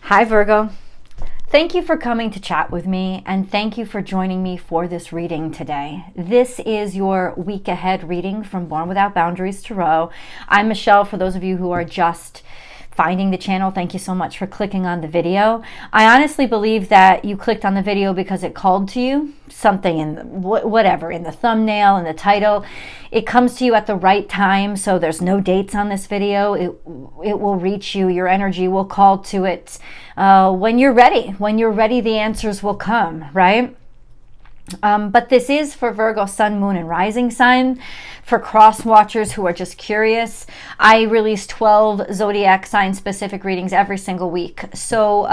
Hi Virgo. Thank you for coming to chat with me, and thank you for joining me for this reading today. This is your week ahead reading from Born Without Boundaries Tarot. I'm Michelle. For those of you who are just finding the channel, thank you so much for clicking on the video. I honestly believe that you clicked on the video because it called to you, something in the, whatever, in the thumbnail, in the title. It comes to you at the right time, so there's no dates on this video. It will reach you. Your energy will call to it when you're ready. When you're ready, the answers will come, right? But this is for Virgo, Sun, Moon, and Rising sign. For cross watchers who are just curious, I release 12 zodiac sign specific readings every single week. So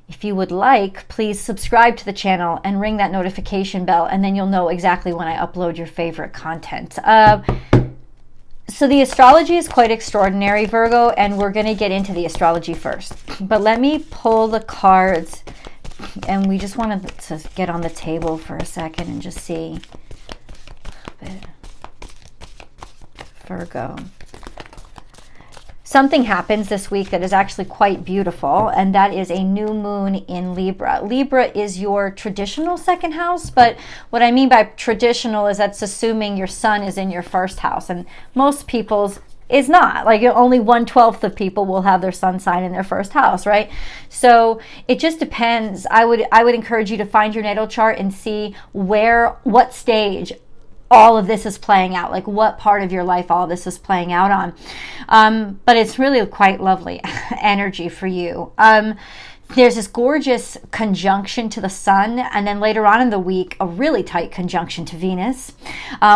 if you would like, please subscribe to the channel and ring that notification bell, and then you'll know exactly when I upload your favorite content. So the astrology is quite extraordinary, Virgo, and we're going to get into the astrology first. But let me pull the cards, and we just wanted to get on the table for a second and just see. Virgo. Something happens this week that is actually quite beautiful, and that is a new moon in Libra. Libra is your traditional second house, but what I mean by traditional is that's assuming your sun is in your first house, and most people's is not. Like only 1/12 of people will have their sun sign in their first house, right? So it just depends. I would encourage you to find your natal chart and see what stage all of this is playing out, like what part of your life all this is playing out on. But it's really quite lovely energy for you. There's this gorgeous conjunction to the sun, and then later on in the week, a really tight conjunction to Venus,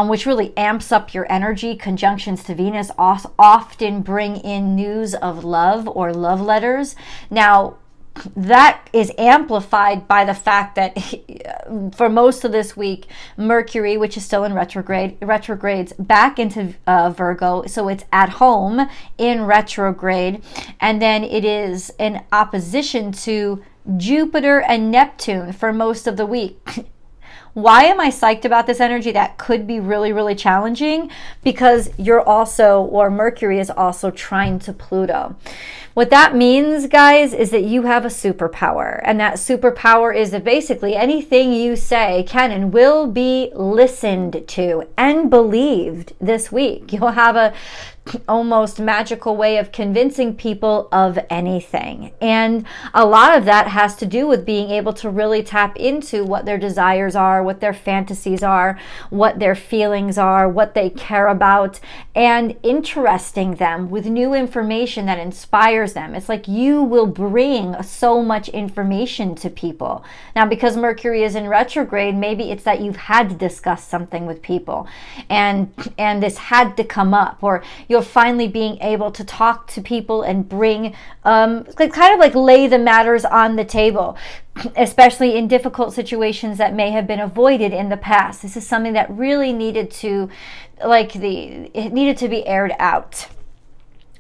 which really amps up your energy. Conjunctions to Venus often bring in news of love or love letters. Now, that is amplified by the fact that for most of this week, Mercury, which is still in retrogrades back into Virgo, so it's at home in retrograde, and then it is in opposition to Jupiter and Neptune for most of the week. Why am I psyched about this energy? That could be really, really challenging because Mercury is also trine to Pluto. What that means, guys, is that you have a superpower, and that superpower is that basically anything you say can and will be listened to and believed this week. You'll have a almost magical way of convincing people of anything, and a lot of that has to do with being able to really tap into what their desires are, what their fantasies are, what their feelings are, what they care about, and interesting them with new information that inspires them. It's like you will bring so much information to people. Now, because Mercury is in retrograde, maybe it's that you've had to discuss something with people, and this had to come up, or you're finally being able to talk to people and bring kind of like lay the matters on the table, especially in difficult situations that may have been avoided in the past. This is something that really needed to be aired out.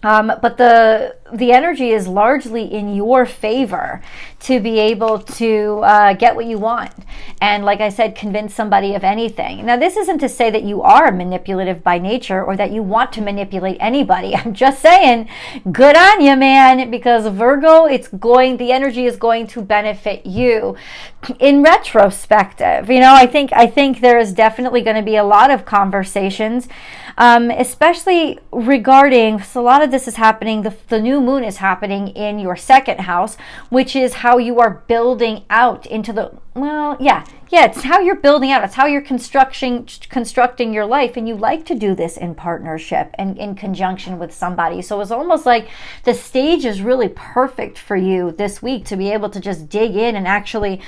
But the energy is largely in your favor to be able to get what you want. And like I said, convince somebody of anything. Now, this isn't to say that you are manipulative by nature or that you want to manipulate anybody. I'm just saying, good on you, man, because Virgo, the energy is going to benefit you. In retrospective, I think there is definitely going to be a lot of conversations, especially regarding, so a lot of this is happening, the new moon is happening in your second house, which is how you are building out into it's how you're building out. It's how you're constructing your life, and you like to do this in partnership and in conjunction with somebody. So it's almost like the stage is really perfect for you this week to be able to just dig in and actually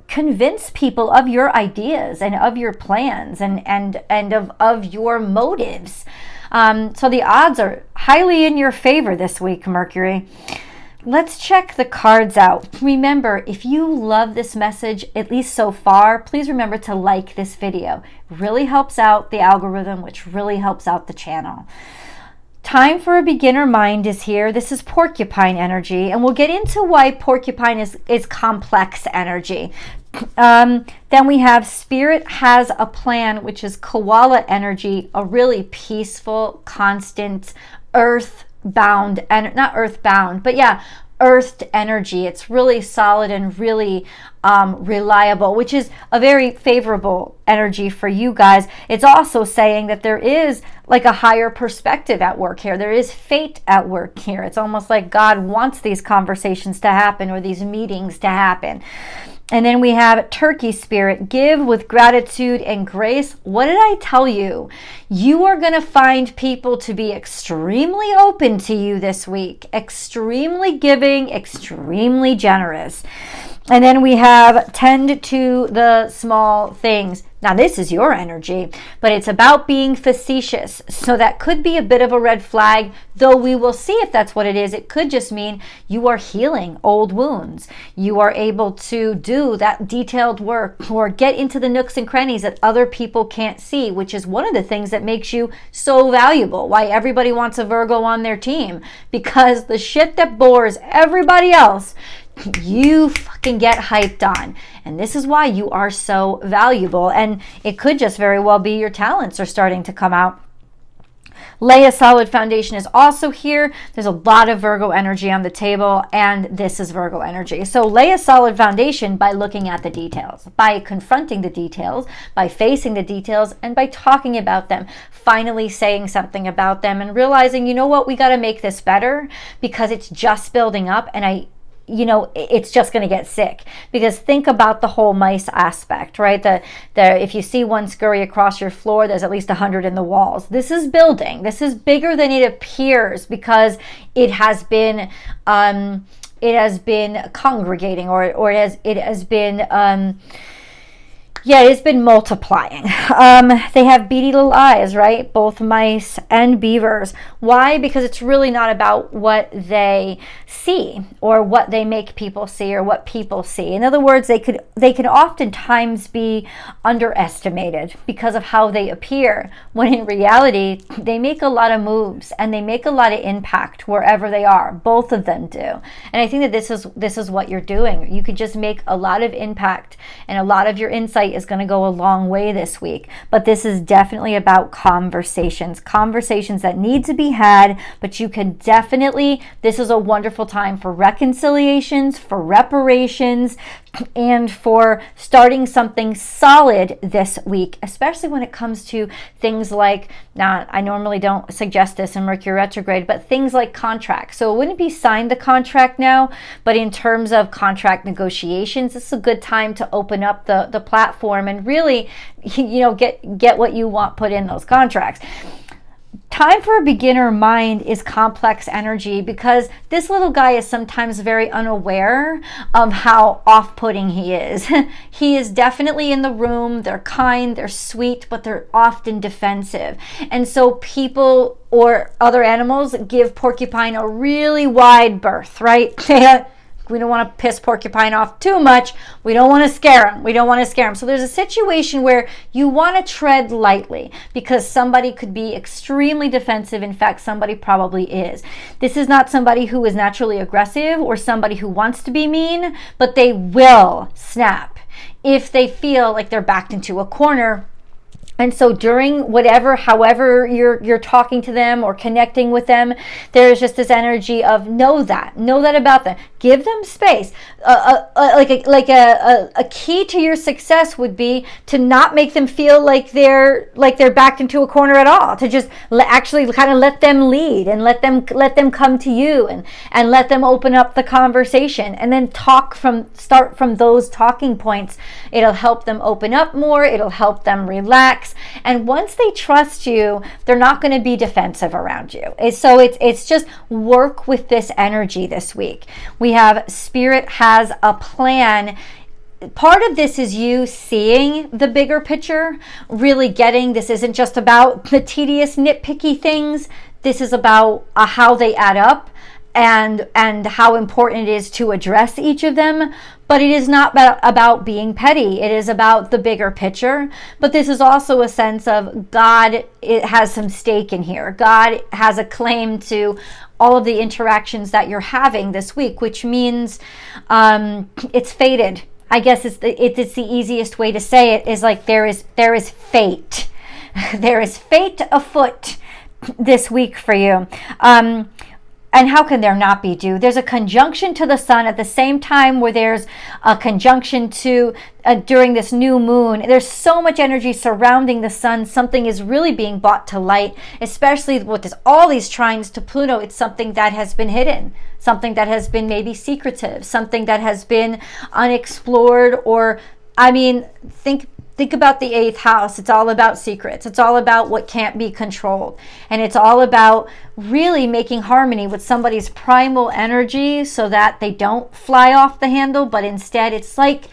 convince people of your ideas and of your plans and of your motives. So the odds are highly in your favor this week, Mercury. Let's check the cards out. Remember, if you love this message, at least so far, please remember to like this video. It really helps out the algorithm, which really helps out the channel. Time for a beginner mind is here. This is porcupine energy, and we'll get into why porcupine is complex energy. Then we have Spirit has a plan, which is koala energy, a really peaceful, constant, earthbound, and not earthbound, but yeah, earthed energy. It's really solid and really reliable, which is a very favorable energy for you guys. It's also saying that there is like a higher perspective at work here. There is fate at work here. It's almost like God wants these conversations to happen or these meetings to happen. And then we have Turkey Spirit, give with gratitude and grace. What did I tell you? You are going to find people to be extremely open to you this week, extremely giving, extremely generous. And then we have tend to the small things. Now, this is your energy, but it's about being facetious. So that could be a bit of a red flag, though we will see if that's what it is. It could just mean you are healing old wounds. You are able to do that detailed work or get into the nooks and crannies that other people can't see, which is one of the things that makes you so valuable. Why everybody wants a Virgo on their team, because the shit that bores everybody else, you fucking get hyped on. And this is why you are so valuable. And it could just very well be your talents are starting to come out. Lay a solid foundation is also here. There's a lot of Virgo energy on the table, and this is Virgo energy. So lay a solid foundation by looking at the details, by confronting the details, by facing the details, and by talking about them, finally saying something about them and realizing, you know what, we got to make this better because it's just building up, and it's just going to get sick. Because think about the whole mice aspect, right? If you see one scurry across your floor, there's at least 100 in the walls. This is building. This is bigger than it appears because it has been congregating, or it has been it's been multiplying. They have beady little eyes, right? Both mice and beavers. Why? Because it's really not about what they see or what they make people see or what people see. In other words, they can oftentimes be underestimated because of how they appear, when in reality, they make a lot of moves and they make a lot of impact wherever they are. Both of them do. And I think that this is what you're doing. You could just make a lot of impact, and a lot of your insight is going to go a long way this week. But this is definitely about conversations that need to be had, but you can definitely, this is a wonderful time for reconciliations, for reparations, and for starting something solid this week, especially when it comes to things like, now I normally don't suggest this in Mercury retrograde, but things like contracts. So it wouldn't be sign the contract now, but in terms of contract negotiations, this is a good time to open up the platform and really, get what you want put in those contracts. Time for a beginner mind is complex energy, because this little guy is sometimes very unaware of how off-putting he is. He is definitely in the room. They're kind, they're sweet, but they're often defensive. And so people or other animals give Porcupine a really wide berth, right? We don't want to piss Porcupine off too much. We don't want to scare him. So there's a situation where you want to tread lightly, because somebody could be extremely defensive. In fact, somebody probably is. This is not somebody who is naturally aggressive or somebody who wants to be mean, but they will snap if they feel like they're backed into a corner. And so during however you're talking to them or connecting with them, there's just this energy of know that about them. Give them space. A key to your success would be to not make them feel like they're backed into a corner at all. To just actually kind of let them lead and let them come to you and let them open up the conversation, and then start from those talking points. It'll help them open up more. It'll help them relax. And once they trust you, they're not going to be defensive around you. So it's just work with this energy this week. We have Spirit has a plan. Part of this is you seeing the bigger picture, really getting this isn't just about the tedious, nitpicky things. This is about how they add up and how important it is to address each of them. But it is not about being petty. It is about the bigger picture. But this is also a sense of God, it has some stake in here. God has a claim to all of the interactions that you're having this week, which means it's fated. I guess it's the easiest way to say it, is like there is fate. There is fate afoot this week for you. and how can there not be due? There's a conjunction to the sun at the same time where there's a conjunction to during this new moon. There's so much energy surrounding the sun. Something is really being brought to light, especially with all these trines to Pluto. It's something that has been hidden, something that has been maybe secretive, something that has been unexplored, or, I mean, think about the 8th house. It's all about secrets. It's all about what can't be controlled. And it's all about really making harmony with somebody's primal energy so that they don't fly off the handle, but instead it's like,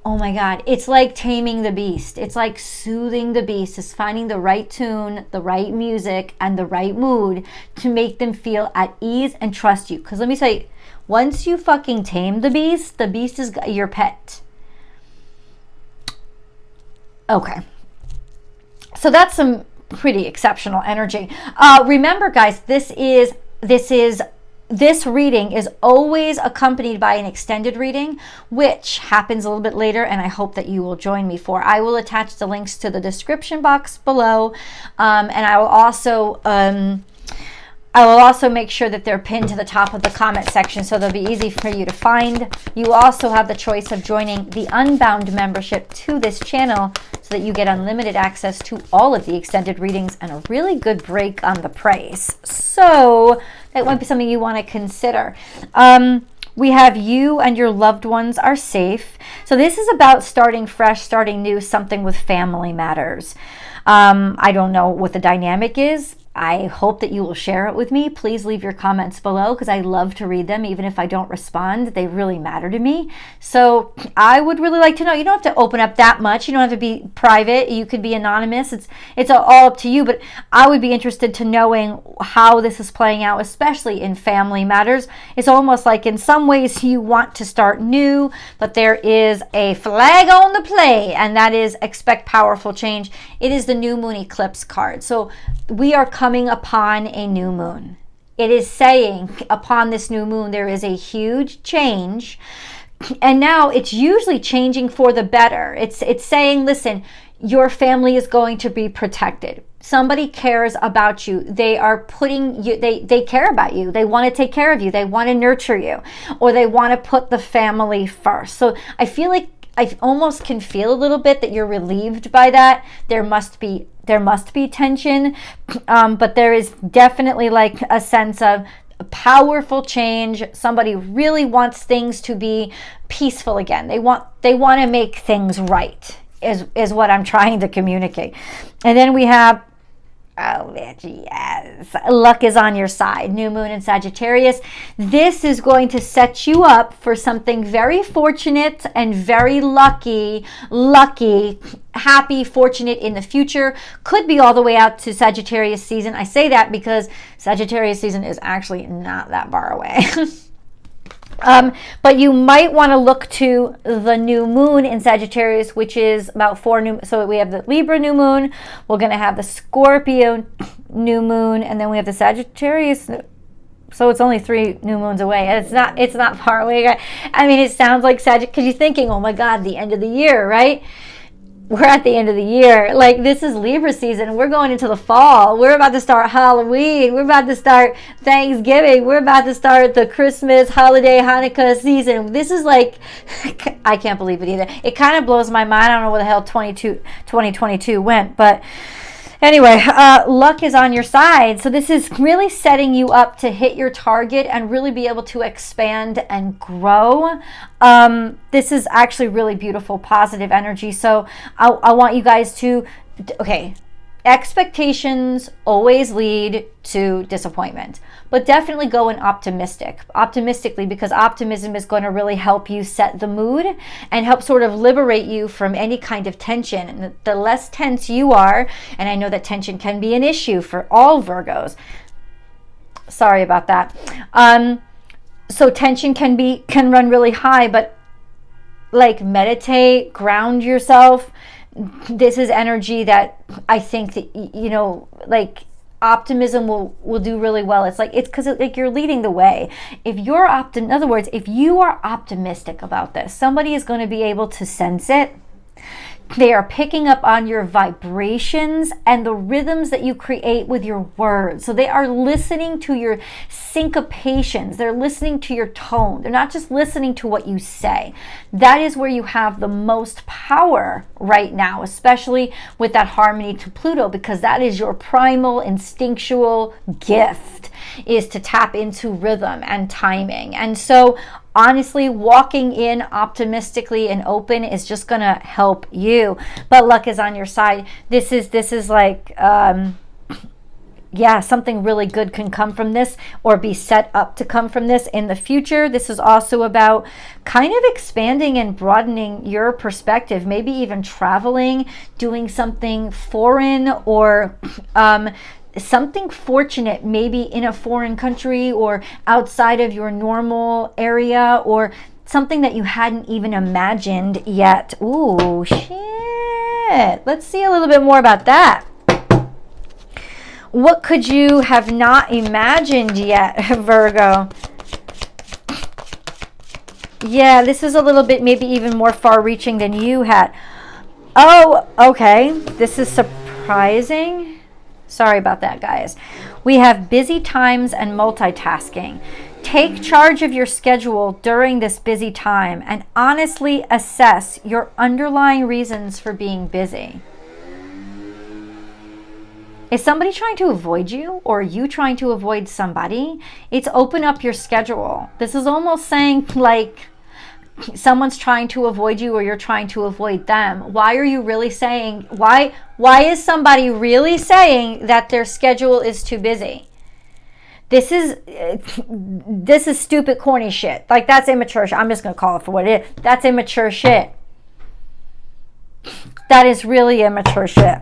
oh my God, it's like taming the beast. It's like soothing the beast. It's finding the right tune, the right music, and the right mood to make them feel at ease and trust you. Because let me say, once you fucking tame the beast is your pet. Okay, so that's some pretty exceptional energy. Remember, guys, this reading is always accompanied by an extended reading, which happens a little bit later, and I hope that you will join me for. I will attach the links to the description box below, and I will also make sure that they're pinned to the top of the comment section so they'll be easy for you to find. You also have the choice of joining the Unbound membership to this channel so that you get unlimited access to all of the extended readings and a really good break on the price. So that might be something you want to consider. We have you and your loved ones are safe. So this is about starting fresh, starting new, something with family matters. I don't know what the dynamic is. I hope that you will share it with me. Please leave your comments below because I love to read them. Even if I don't respond, they really matter to me. So I would really like to know. You don't have to open up that much. You don't have to be private. You could be anonymous. It's all up to you. But I would be interested to knowing how this is playing out, especially in family matters. It's almost like in some ways you want to start new, but there is a flag on the play, and that is expect powerful change. It is the new moon eclipse card. So we are coming upon a new moon. It is saying upon this new moon there is a huge change, and now it's usually changing for the better. It's saying, listen, your family is going to be protected. Somebody cares about you. They are putting you, they care about you. They want to take care of you. They want to nurture you, or they want to put the family first. So I feel like I almost can feel a little bit that you're relieved by that. There must be tension, but there is definitely like a sense of powerful change. Somebody really wants things to be peaceful again. They want to make things right, is what I'm trying to communicate. And then we have, oh, yes, luck is on your side. New moon in Sagittarius. This is going to set you up for something very fortunate and very lucky, happy, fortunate in the future. Could be all the way out to Sagittarius season. I say that because Sagittarius season is actually not that far away. But you might want to look to the new moon in Sagittarius, which is about 4 new. So we have the Libra new moon. We're going to have the Scorpio new moon, and then we have the Sagittarius. So it's only 3 new moons away. And it's not far away. I mean, it sounds like Sagittarius because you're thinking, oh my God, the end of the year, right? We're at the end of the year. Like, this is Libra season. We're going into the fall. We're about to start Halloween. We're about to start Thanksgiving. We're about to start the Christmas, holiday, Hanukkah season. This is like, I can't believe it either. It kind of blows my mind. I don't know where the hell 2022 went, but anyway, luck is on your side. So this is really setting you up to hit your target and really be able to expand and grow. This is actually really beautiful, positive energy. So I want you guys to, okay, expectations always lead to disappointment, but definitely go in optimistically, because optimism is going to really help you set the mood and help sort of liberate you from any kind of tension. And the less tense you are, and I know that tension can be an issue for all Virgos. Sorry about that. So tension can run really high, but like meditate, ground yourself. This is energy that I think that, you know, like optimism will do really well. It's because like you're leading the way. If you're in other words, if you are optimistic about this, somebody is going to be able to sense it. They are picking up on your vibrations and the rhythms that you create with your words. So they are listening to your syncopations. They're listening to your tone. They're not just listening to what you say. That is where you have the most power right now, especially with that harmony to Pluto, because that is your primal instinctual gift, is to tap into rhythm and timing. And so honestly, walking in optimistically and open is just gonna help you. But luck is on your side. This is like yeah, something really good can come from this, or be set up to come from this in the future. This is also about kind of expanding and broadening your perspective, maybe even traveling, doing something foreign, or something fortunate, maybe in a foreign country or outside of your normal area, or something that you hadn't even imagined yet. Ooh, shit. Let's see a little bit more about that. What could you have not imagined yet, Virgo? Yeah, this is a little bit maybe even more far-reaching than you had. Oh, okay. This is surprising. Sorry about that, guys. We have busy times and multitasking. Take charge of your schedule during this busy time and honestly assess your underlying reasons for being busy. Is somebody trying to avoid you, or are you trying to avoid somebody? It's open up your schedule. This is almost saying like someone's trying to avoid you, or you're trying to avoid them. Why are you really saying, why is somebody really saying that their schedule is too busy? This is stupid, corny shit. Like, that's immature shit. I'm just going to call it for what it is. That's immature shit. That is really immature shit.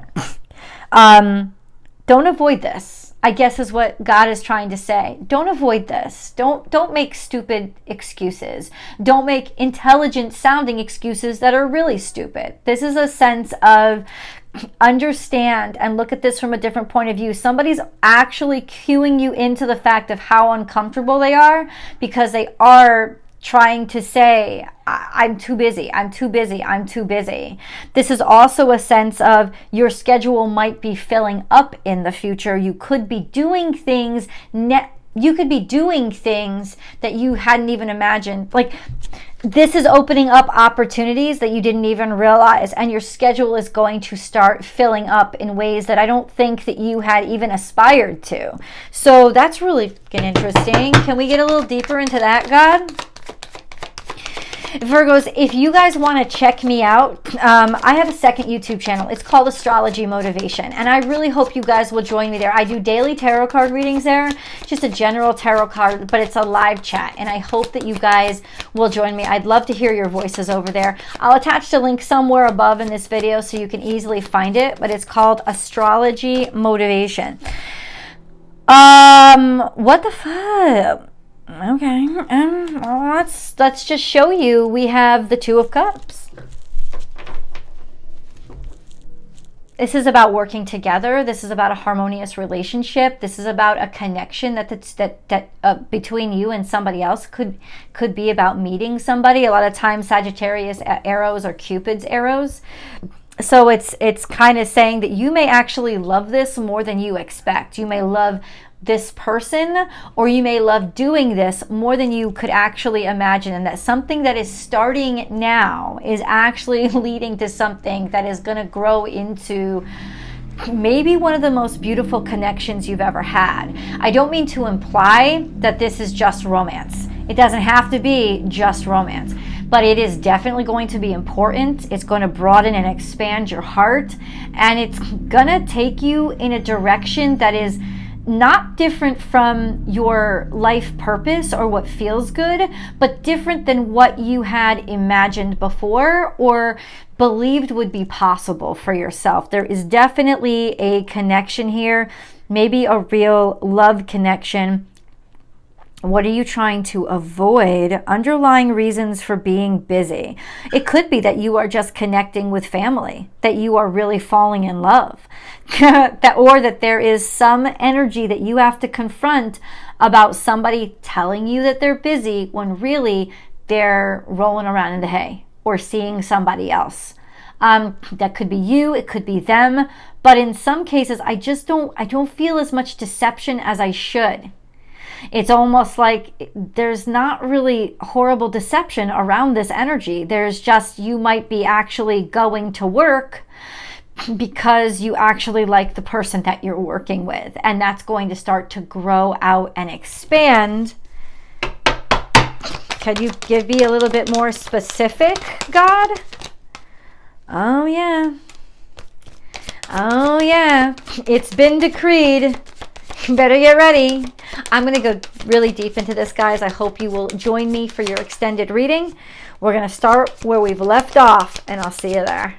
Don't avoid this, I guess, is what God is trying to say. Don't avoid this. Don't make stupid excuses. Don't make intelligent sounding excuses that are really stupid. This is a sense of understand and look at this from a different point of view. Somebody's actually cueing you into the fact of how uncomfortable they are, because they are trying to say, I'm too busy, I'm too busy, I'm too busy. This is also a sense of your schedule might be filling up in the future. You could be doing things that you hadn't even imagined. Like, this is opening up opportunities that you didn't even realize, and your schedule is going to start filling up in ways that I don't think that you had even aspired to. So that's really fucking interesting. Can we get a little deeper into that, God? Virgos, if you guys want to check me out, I have a second YouTube channel. It's called Astrology Motivation, and I really hope you guys will join me there. I do daily tarot card readings there, just a general tarot card, but it's a live chat, and I hope that you guys will join me. I'd love to hear your voices over there. I'll attach the link somewhere above in this video so you can easily find it, but it's called Astrology Motivation. What the fuck? Okay, let's just show you. We have the Two of Cups. This is about working together. This is about a harmonious relationship. This is about a connection that between you and somebody else. Could be about meeting somebody. A lot of times Sagittarius arrows are Cupid's arrows. So it's kind of saying that you may actually love this more than you expect. You may love this person, or you may love doing this more than you could actually imagine, and that something that is starting now is actually leading to something that is going to grow into maybe one of the most beautiful connections you've ever had. I don't mean to imply that this is just romance. It doesn't have to be just romance, but it is definitely going to be important. It's going to broaden and expand your heart, and it's going to take you in a direction that is not different from your life purpose or what feels good, but different than what you had imagined before or believed would be possible for yourself. There is definitely a connection here, maybe a real love connection. What are you trying to avoid? Underlying reasons for being busy. It could be that you are just connecting with family, that you are really falling in love, or that there is some energy that you have to confront about somebody telling you that they're busy when really they're rolling around in the hay or seeing somebody else. That could be you, it could be them. But in some cases, I don't feel as much deception as I should. It's almost like there's not really horrible deception around this energy. There's just, you might be actually going to work because you actually like the person that you're working with. And that's going to start to grow out and expand. Can you give me a little bit more specific, God? Oh, yeah. Oh, yeah. It's been decreed. You better get ready. I'm going to go really deep into this, guys. I hope you will join me for your extended reading. We're going to start where we've left off, and I'll see you there.